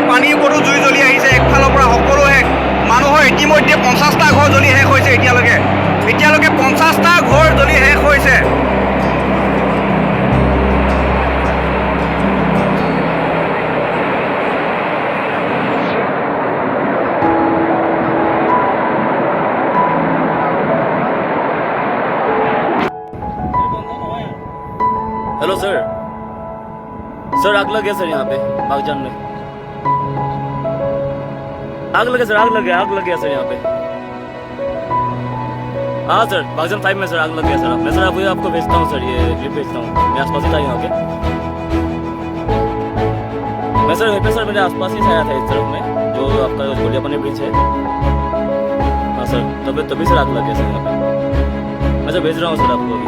পানীৰ ওপৰতো জুই জ্বলি আহিছে। একফালৰ পৰা সকলো শেষ। মানুহৰ ইতিমধ্যে 50টা ঘৰ জ্বলি শেষ হৈছে। এতিয়ালৈকে 50টা ঘৰ জ্বলি শেষ হৈছে। हेलो सर, सर आग लग गया सर, यहाँ पे बागजान में आग लगे सर, आग लग गया सर यहाँ पे। हाँ सर, बागजान 5 में सर आग लग गया सर। मैं सर आपको भेजता हूँ सर, ये क्लिप भेजता हूँ। मैं आसपास ही था यहाँ के। मैं सर वहीं पे सर मेरे आसपास ही आया था इस तरफ में, जो आपका गोलियापनी ब्रिज है। हाँ सर, तभी सर आग लग गया सर यहाँ पे। मैं सर भेज रहा हूँ सर आपको अभी।